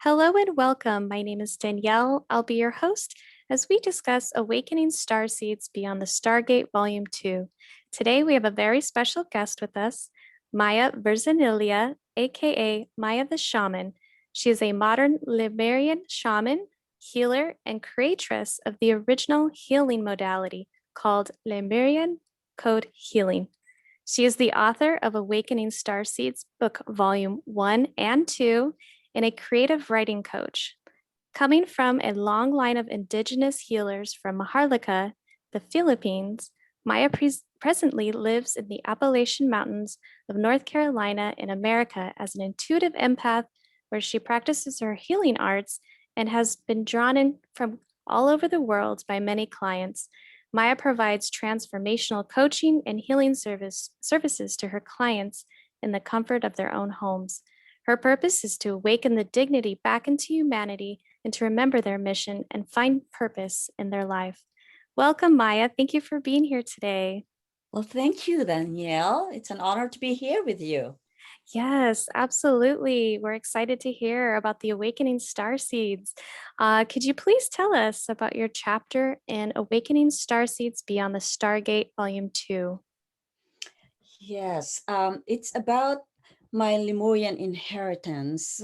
Hello and welcome. My name is Danielle. I'll be your host as we discuss Awakening Starseeds Beyond the Stargate Volume 2. Today we have a very special guest with us, Maya Verzanilia, aka Maya the Shaman. She is a modern Lemurian shaman, healer, and creatress of the original healing modality called Lemurian Code Healing. She is the author of Awakening Starseeds, book volume 1 and 2, and a creative writing coach. Coming from a long line of Indigenous healers from Maharlika, the Philippines, Maya presently lives in the Appalachian Mountains of North Carolina in America as an intuitive empath, where she practices her healing arts and has been drawn in from all over the world by many clients. Maya provides transformational coaching and healing services to her clients in the comfort of their own homes. Her purpose is to awaken the dignity back into humanity and to remember their mission and find purpose in their life. Welcome, Maya. Thank you for being here today. Well, thank you, Danielle. It's an honor to be here with you. Yes, absolutely. We're excited to hear about the Awakening Starseeds. Could you please tell us about your chapter in Awakening Starseeds Beyond the Stargate, Volume 2? Yes, it's about my Lemurian inheritance.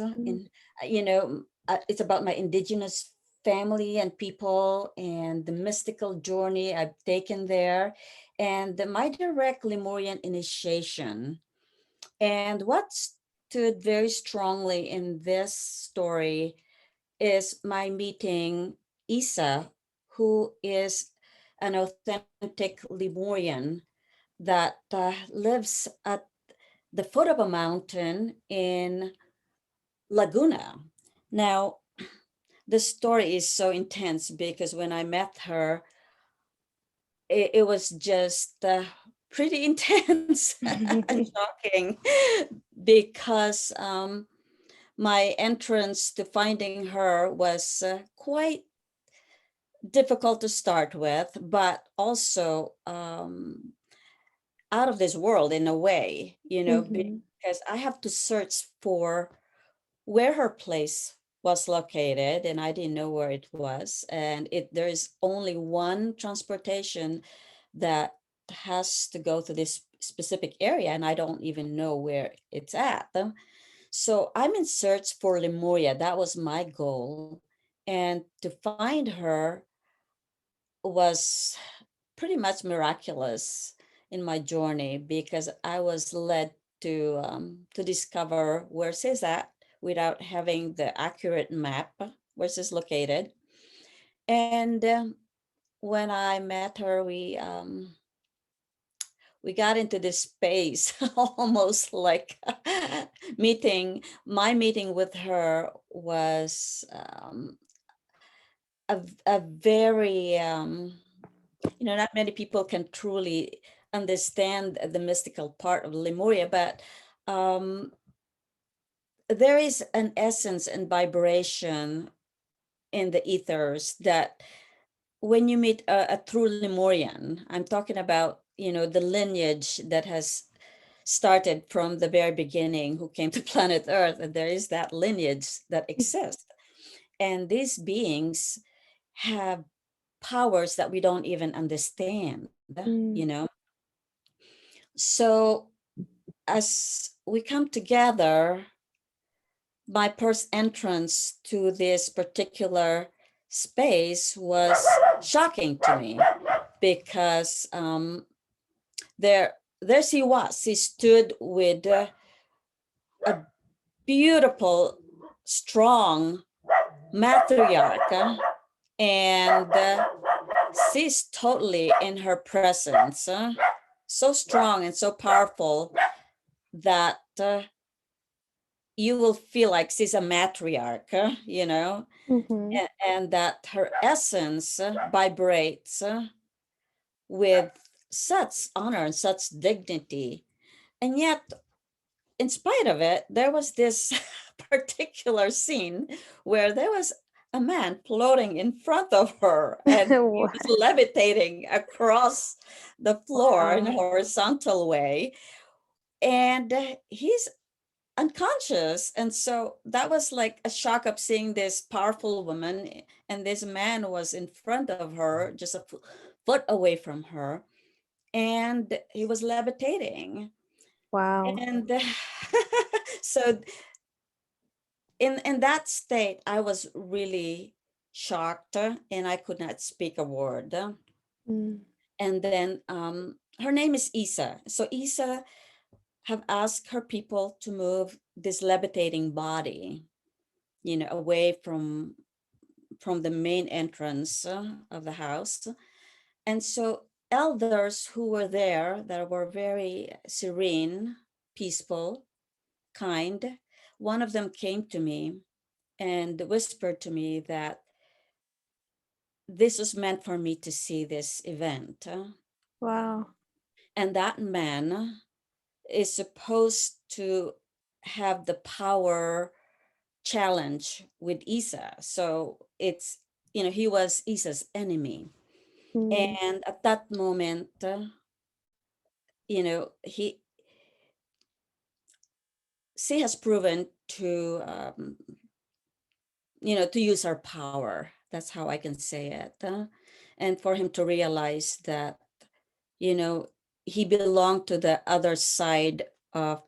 It's about my indigenous family and people and the mystical journey I've taken there and my direct Lemurian initiation. And what stood very strongly in this story is my meeting Isa, who is an authentic Lemurian that lives at the foot of a mountain in Laguna. Now, the story is so intense because when I met her, it was just pretty intense and shocking because my entrance to finding her was quite difficult to start with, but also out of this world in a way, Mhm. because I have to search for where her place was located, and I didn't know where it was. And there is only one transportation that has to go to this specific area, and I don't even know where it's at. So I'm in search for Lemuria. That was my goal. And to find her was pretty much miraculous in my journey because I was led to discover where she's at without having the accurate map where she's located. And when I met her, we got into this space almost like meeting. My meeting with her was a very not many people can truly understand the mystical part of Lemuria, but um, there is an essence and vibration in the ethers that when you meet a true Lemurian, I'm talking about, the lineage that has started from the very beginning, who came to planet Earth, and there is that lineage that exists. And these beings have powers that we don't even understand, Mm. So as we come together, my first entrance to this particular space was shocking to me because there she was. She stood with a beautiful, strong matriarch, and she's totally in her presence, so strong and so powerful that you will feel like she's a matriarch, Mhm. and that her essence vibrates with such honor and such dignity. And yet, in spite of it, there was this particular scene where there was a man floating in front of her and he was What? levitating across the floor in a Wow. horizontal way. And he's unconscious. And so that was like a shock of seeing this powerful woman, and this man was in front of her, just a foot away from her, and he was levitating. Wow. And so in that state, I was really shocked, and I could not speak a word. Mm. And then her name is Isa. So Isa have asked her people to move this levitating body, away from the main entrance of the house. And so elders who were there that were very serene, peaceful, kind, one of them came to me and whispered to me that this was meant for me to see this event. Wow. And that man is supposed to have the power challenge with Isa. So he was Isa's enemy. Mm. And at that moment, he she has proven to use our power. That's how I can say it. And for him to realize that, you know, he belonged to the other side of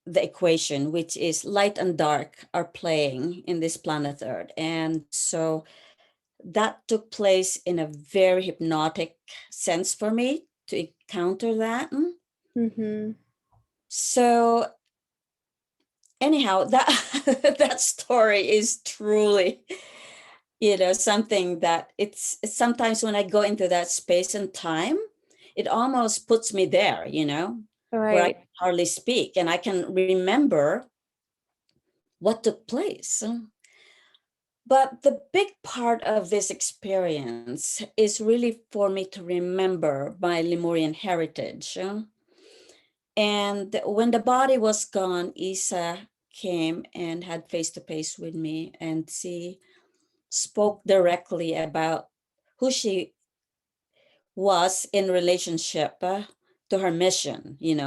the equation, which is light and dark are playing in this planet Earth. And so that took place in a very hypnotic sense for me to encounter that. Mm-hmm. So anyhow, that that story is truly, something that it's sometimes when I go into that space and time, it almost puts me there, where I Right. can hardly speak and I can remember what took place. But the big part of this experience is really for me to remember my Lemurian heritage. And when the body was gone, Isa came and had face to face with me, and she spoke directly about who she was in relationship to her mission. Yeah.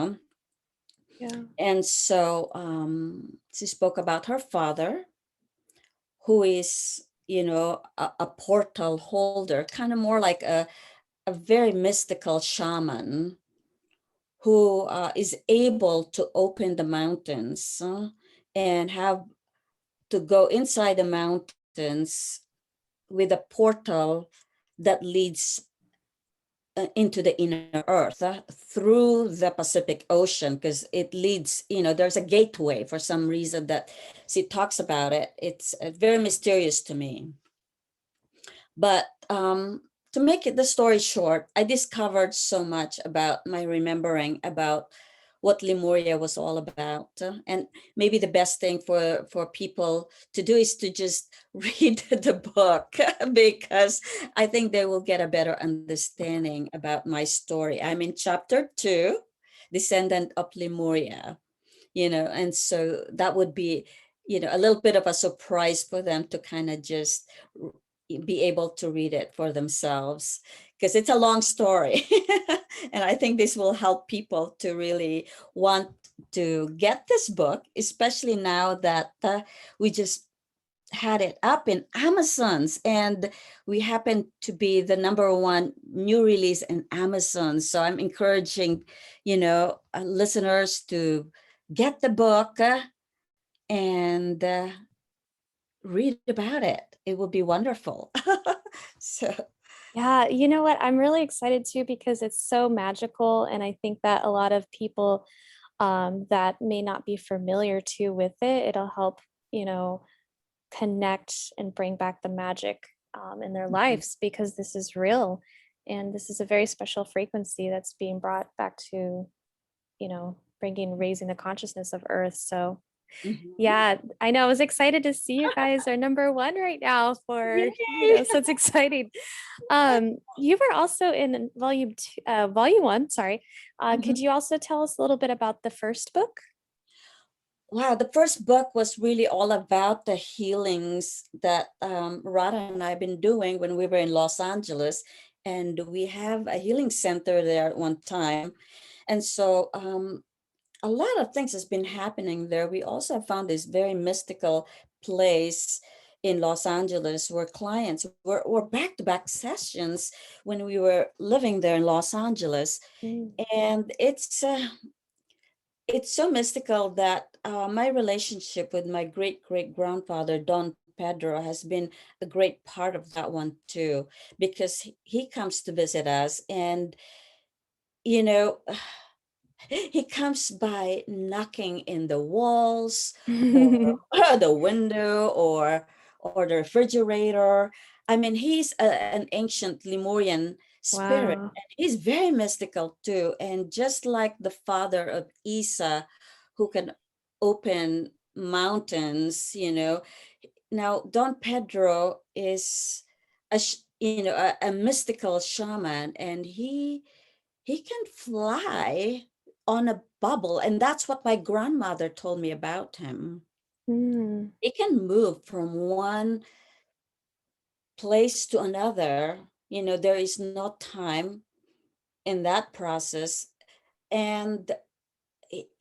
And so she spoke about her father, who is, a portal holder, kind of more like a very mystical shaman who is able to open the mountains and have to go inside the mountains with a portal that leads into the inner earth through the Pacific Ocean, because it leads, there's a gateway for some reason that she talks about it. It's very mysterious to me. But to make the story short, I discovered so much about my remembering about what Lemuria was all about. And maybe the best thing for people to do is to just read the book, because I think they will get a better understanding about my story. I'm in chapter 2, Descendant of Lemuria, and so that would be, a little bit of a surprise for them to kind of just be able to read it for themselves, because it's a long story. And I think this will help people to really want to get this book, especially now that we just had it up in Amazon's, and we happen to be the #1 new release in Amazon. So I'm encouraging, listeners to get the book and read about it. It would be wonderful. So, Yeah, you know what? I'm really excited too because it's so magical. And I think that a lot of people that may not be familiar too with it, it'll help, you know, connect and bring back the magic in their mhm, lives because this is real. And this is a very special frequency that's being brought back to, raising the consciousness of Earth. So, mhm. yeah, I know. I was excited to see you guys are #1 right now for, Yay! so it's exciting. You were also in volume 1, sorry. Mhm. Could you also tell us a little bit about the first book? Wow, the first book was really all about the healings that Rada and I have been doing when we were in Los Angeles. And we have a healing center there at one time. And so a lot of things has been happening there. We also have found this very mystical place in Los Angeles where clients were back-to-back sessions when we were living there in Los Angeles. Mm. And it's so mystical that my relationship with my great great grandfather Don Pedro has been a great part of that one too, because he comes to visit us, and you know he comes by knocking in the walls or the window or the refrigerator. I mean, he's an ancient Lemurian spirit, Wow. and he's very mystical too. And just like the father of Isa, who can open mountains, now Don Pedro is a mystical shaman, and he can fly on a bubble, and that's what my grandmother told me about him. Mm. He can move from one place to another. There is no time in that process. And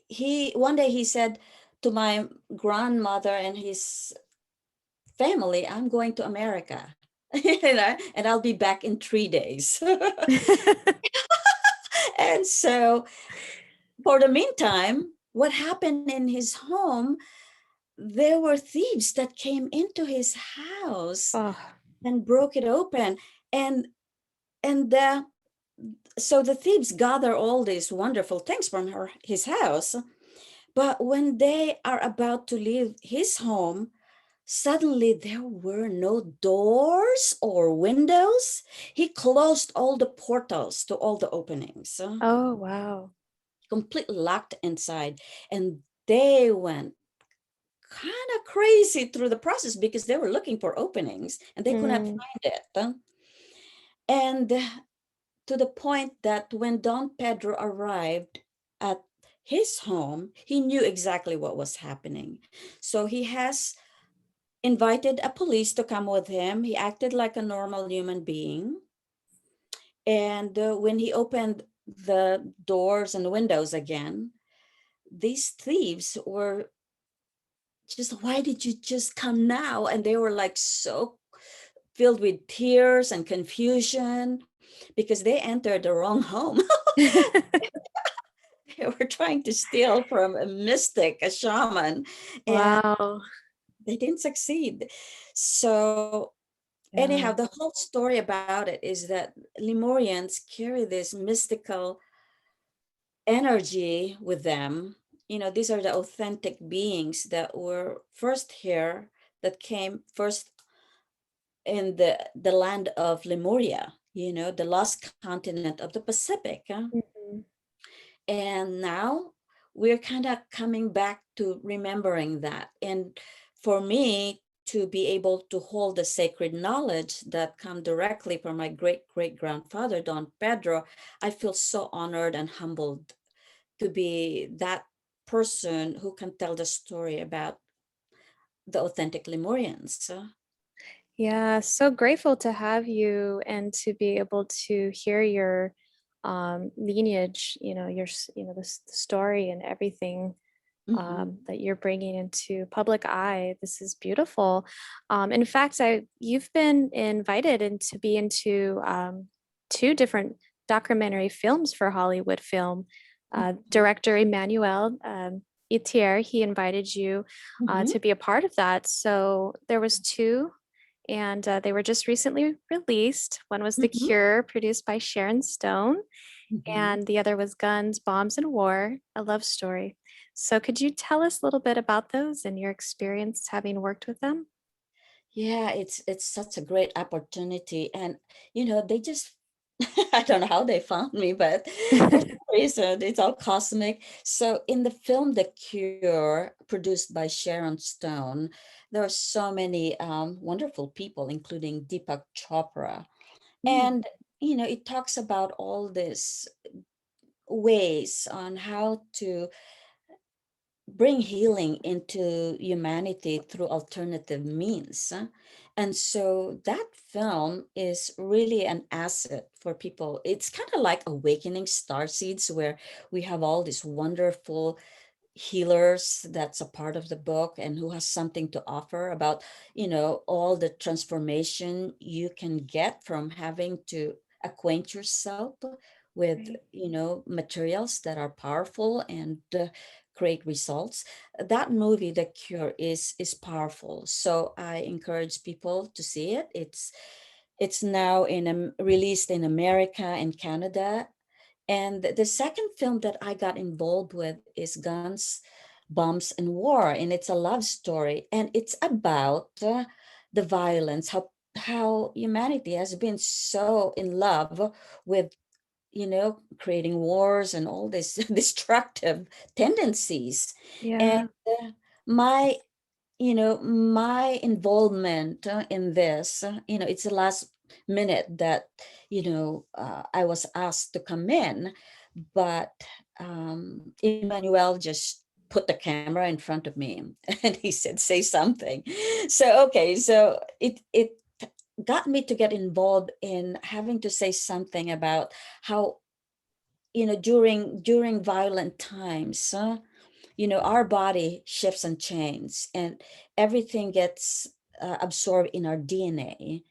he one day he said to my grandmother and his family, I'm going to America. And I'll be back in 3 days. And so for the meantime, what happened in his home, there were thieves that came into his house Oh. and broke it open. And and so the thieves gather all these wonderful things from his house. But when they are about to leave his home, suddenly there were no doors or windows. He closed all the portals to all the openings, Oh, wow. completely locked inside. And they went kind of crazy through the process because they were looking for openings and they could not Mm. find it. And to the point that when Don Pedro arrived at his home, he knew exactly what was happening. So he has invited a police to come with him. He acted like a normal human being. And when he opened the doors and windows again, these thieves were just, why did you just come now? And they were like so filled with tears and confusion because they entered the wrong home. They were trying to steal from a mystic, a shaman, and Wow. they didn't succeed. So, anyhow, Yeah. the whole story about it is that Lemurians carry this mystical energy with them. These are the authentic beings that were first here, that came first in the land of Lemuria, the lost continent of the Pacific. Mhm. And now we're kind of coming back to remembering that. And for me to be able to hold the sacred knowledge that come directly from my great great grandfather, Don Pedro, I feel so honored and humbled to be that person who can tell the story about the authentic Lemurians. Yeah, so grateful to have you and to be able to hear your lineage, the story and everything Mm-hmm. that you're bringing into public eye. This is beautiful. In fact, you've been invited and to be into two different documentary films for Hollywood Film. Director Emmanuel Etier, he invited you Mm-hmm. to be a part of that. So there was two, and they were just recently released. One was The Mm-hmm. Cure, produced by Sharon Stone, Mm-hmm. and the other was Guns, Bombs, and War, a love story. So, could you tell us a little bit about those and your experience having worked with them? Yeah, it's such a great opportunity. And they just I don't know how they found me, but for some reason it's all cosmic. So in the film The Cure, produced by Sharon Stone, there are so many wonderful people, including Deepak Chopra. Mm. And it talks about all these ways on how to bring healing into humanity through alternative means. And so that film is really an asset for people. It's kind of like Awakening Starseeds, where we have all these wonderful healers that's a part of the book and who has something to offer about, all the transformation you can get from having to acquaint yourself with, Right. materials that are powerful and create results. That movie, The Cure, is powerful, so I encourage people to see it. It's now released in America and Canada. And the second film that I got involved with is Guns, Bombs, and War, and it's a love story, and it's about the violence, how humanity has been so in love with, creating wars and all these destructive tendencies. And Yeah. my my involvement in this, it's the last minute that, I was asked to come in, but Emmanuel just put the camera in front of me and he said, say something. So, okay, so it got me to get involved in having to say something about how, during violent times, our body shifts and changes, and everything gets absorbed in our DNA.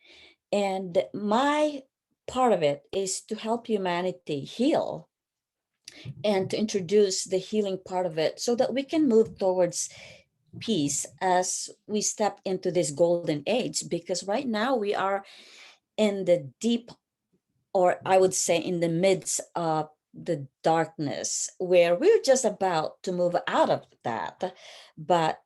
And my part of it is to help humanity heal and to introduce the healing part of it so that we can move towards peace as we step into this golden age. Because right now we are in the deep, or I would say in the midst of the darkness, where we're just about to move out of that. But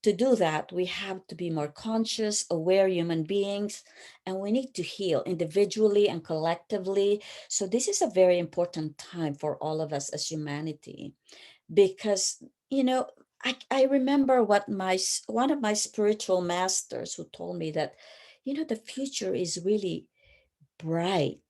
to do that, we have to be more conscious, aware human beings, and we need to heal individually and collectively. So, this is a very important time for all of us as humanity because, I remember what one of my spiritual masters who told me that, the future is really bright,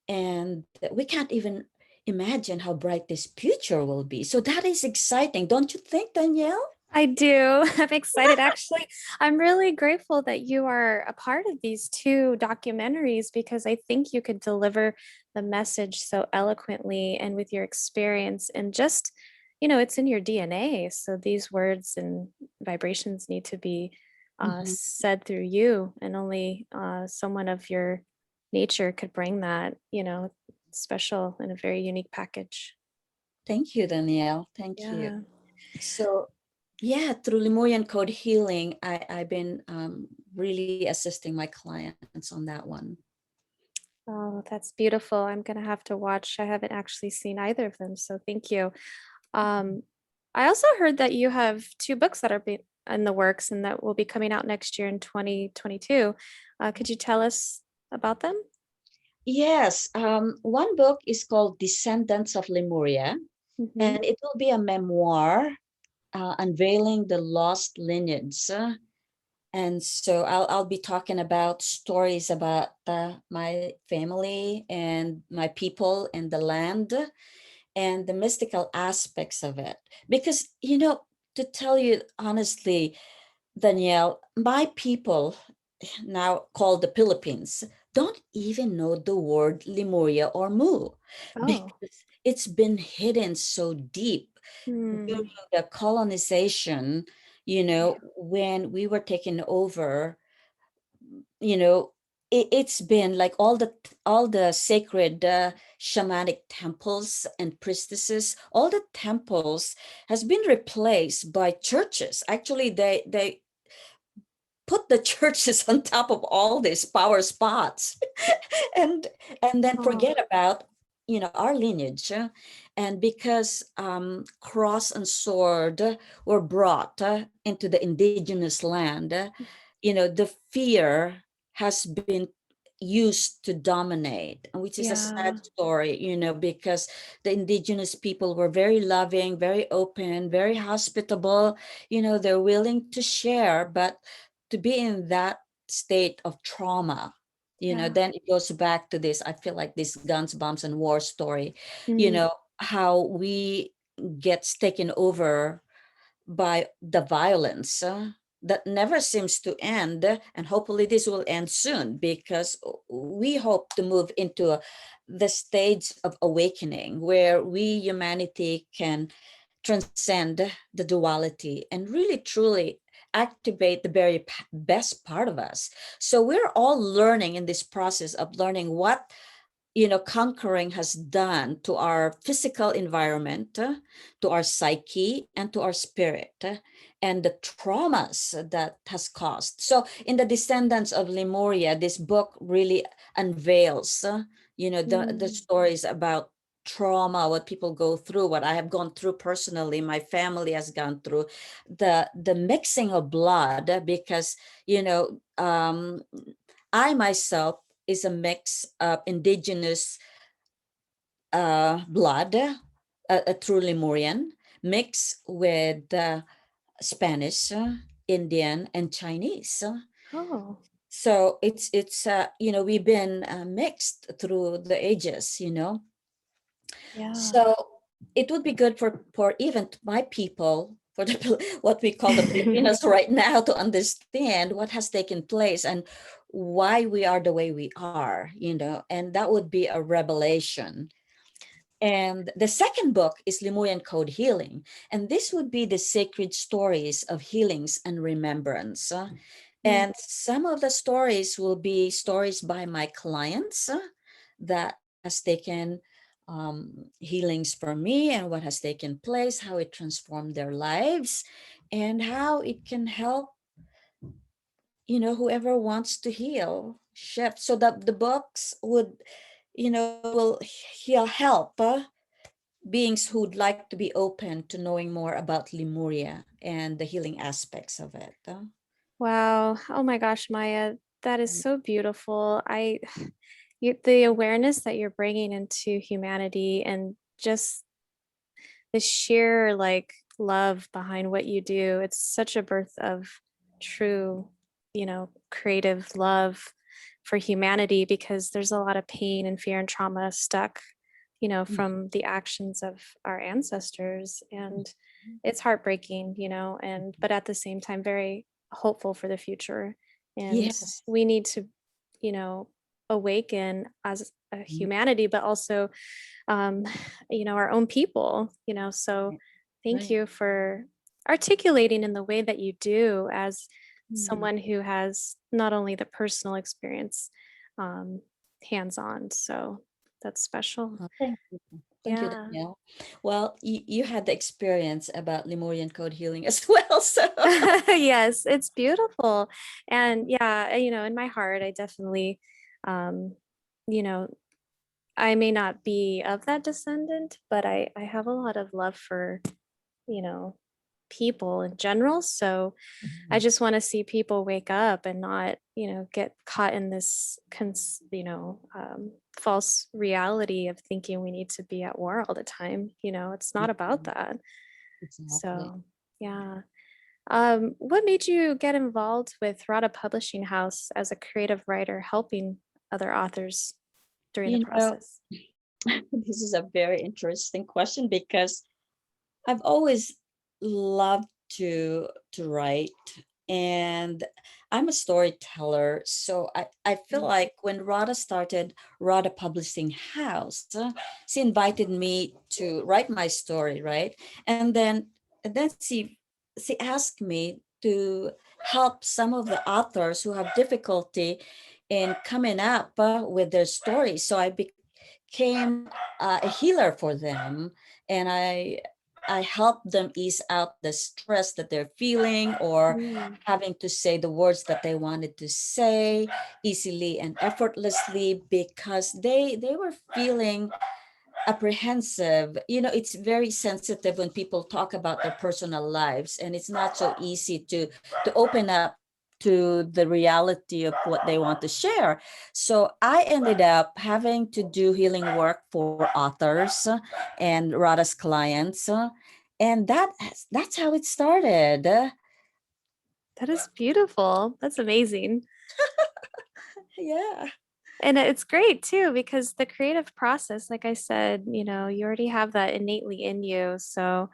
and we can't even imagine how bright this future will be. So that is exciting, don't you think, Danielle? I do. I'm excited. Actually, I'm really grateful that you are a part of these two documentaries because I think you could deliver the message so eloquently and with your experience and just, it's in your DNA. So these words and vibrations need to be Mhm. said through you, and only someone of your nature could bring that, special in a very unique package. Thank you, Danielle. Thank you. Yeah. So, yeah, through Lemurian code healing, I've been really assisting my clients on that one. Oh, that's beautiful. I'm gonna have to watch. I haven't actually seen either of them, so thank you. Um, I also heard that you have two books that are in the works and that will be coming out next year in 2022. Could you tell us about them? Yes, one book is called Descendants of Lemuria, Hmm. and it will be a memoir unveiling the lost lineage. And so I'll be talking about stories about my family and my people and the land and the mystical aspects of it. Because, to tell you honestly, Danielle, my people, now called the Philippines, don't even know the word Lemuria or Mu Oh. because it's been hidden so deep Hmm. during the colonization, when we were taken over, you know, it's been like all the sacred shamanic temples and priestesses, all the temples has been replaced by churches. Actually, they put the churches on top of all these power spots and then Oh. forget about our lineage. And because cross and sword were brought into the indigenous land, the fear has been used to dominate, which is a sad Yeah. story, because the indigenous people were very loving, very open, very hospitable. They're willing to share, but to be in that state of trauma, Yeah. then it goes back to this. I feel like this guns, bombs, and war story, Mm. how we gets taken over by the violence that never seems to end. And hopefully this will end soon, because we hope to move into the stage of awakening where we humanity can transcend the duality and really truly activate the very best part of us. So we're all learning in this process of learning what conquering has done to our physical environment, to our psyche, and to our spirit, and the traumas that has caused. So, in the Descendants of Lemuria, this book really unveils, the Mm. stories about trauma, what people go through, what I have gone through personally, my family has gone through, the mixing of blood, because I myself is a mix of indigenous blood, a true Lemurian, mixed with Spanish, Indian, and Chinese. Oh, So it's we've been mixed through the ages. yeah. So it would be good for even my people, for the what we call the Filipinos right now, to understand what has taken place and why we are the way we are, and that would be a revelation. And the second book is Lemurian Code Healing. And this would be the sacred stories of healings and remembrance. Mm. And some of the stories will be stories by my clients that has taken healings for me, and what has taken place, how it transformed their lives, and how it can help, whoever wants to heal, shift. So that the books would, will heal, help beings who'd like to be open to knowing more about Lemuria and the healing aspects of it. Wow. Oh my gosh, Maya, that is so beautiful. The awareness that you're bringing into humanity and just the sheer like love behind what you do. It's such a birth of true, creative love for humanity because there's a lot of pain and fear and trauma stuck, from the actions of our ancestors. And it's heartbreaking, and but at the same time, very hopeful for the future. And Yes. we need to, you know, awaken as a humanity, but also um, our own people, so thank Right. you for articulating in the way that you do as Mm. someone who has not only the personal experience um, hands-on. So that's special. Oh, thank you. Thank you, Yeah. Danielle. Well, you had the experience about Lemurian code healing as well. So, Yes, it's beautiful. And yeah, in my heart, I definitely, um, you know, I may not be of that descendant, but I have a lot of love for, you know, people in general. So I Mhm. just want to see people wake up and not, get caught in this, false reality of thinking we need to be at war all the time. It's not about Mhm. that. Exactly. So, yeah. What made you get involved with Rada Publishing House as a creative writer, helping other authors during the You know, process? this is a very interesting question, because I've always loved to write, and I'm a storyteller. So I feel Mm. like when Rada started Rada Publishing House, she invited me to write my story, right? And then she asked me to help some of the authors who have difficulty in coming up with their stories. So I became a healer for them, and I help them ease out the stress that they're feeling, or Mm. having to say the words that they wanted to say easily and effortlessly, because they were feeling apprehensive. It's very sensitive when people talk about their personal lives, and it's not so easy to open up to the reality of what they want to share. So I ended up having to do healing work for authors and Rada's clients, and that's how it started. That is beautiful. That's amazing. Yeah. And it's great too, because the creative process, like I said, you already have that innately in you. So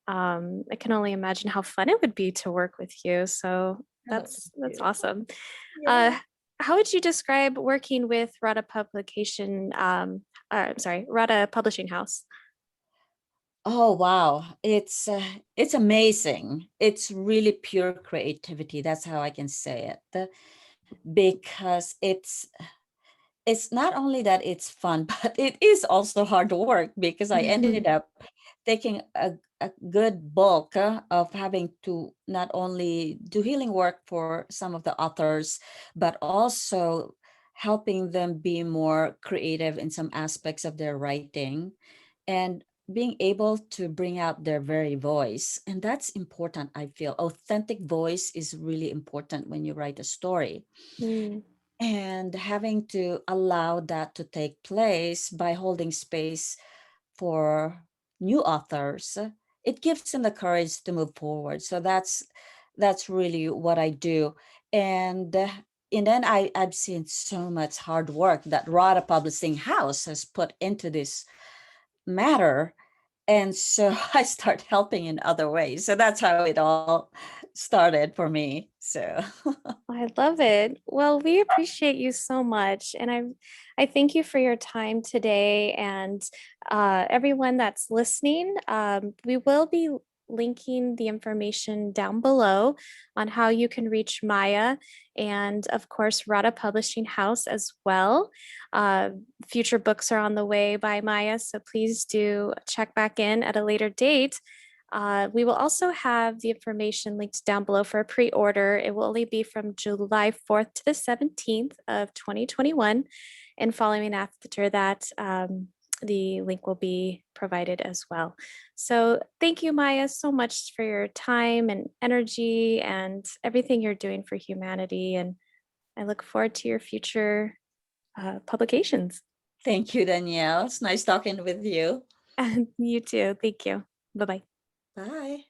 I can only imagine how fun it would be to work with you. So Oh, that's thank awesome. you. Uh, how would you describe working with Rada Rada Publishing House? Oh wow, it's amazing. It's really pure creativity. That's how I can say it. Because it's not only that it's fun, but it is also hard work because I ended up taking a good bulk of having to not only do healing work for some of the authors, but also helping them be more creative in some aspects of their writing and being able to bring out their very voice. And that's important, I feel. Authentic voice is really important when you write a story, Mm, and having to allow that to take place by holding space for new authors, it gives them the courage to move forward. So that's really what I do. And uh, and then I've seen so much hard work that Rada Publishing House has put into this matter, and so I start helping in other ways. So that's how it all started for me. So I love it. Well, we appreciate you so much, and I thank you for your time today, and everyone that's listening. We will be linking the information down below on how you can reach Maya, and of course, Rada Publishing House as well. Uh, Future books are on the way by Maya, so please do check back in at a later date. We will also have the information linked down below for a pre-order. It will only be from July 4th to the 17th of 2021. And following after that, the link will be provided as well. So thank you, Maya, so much for your time and energy and everything you're doing for humanity. And I look forward to your future publications. thank you, Danielle. It's nice talking with you. And you too. Thank you. Bye-bye. Bye.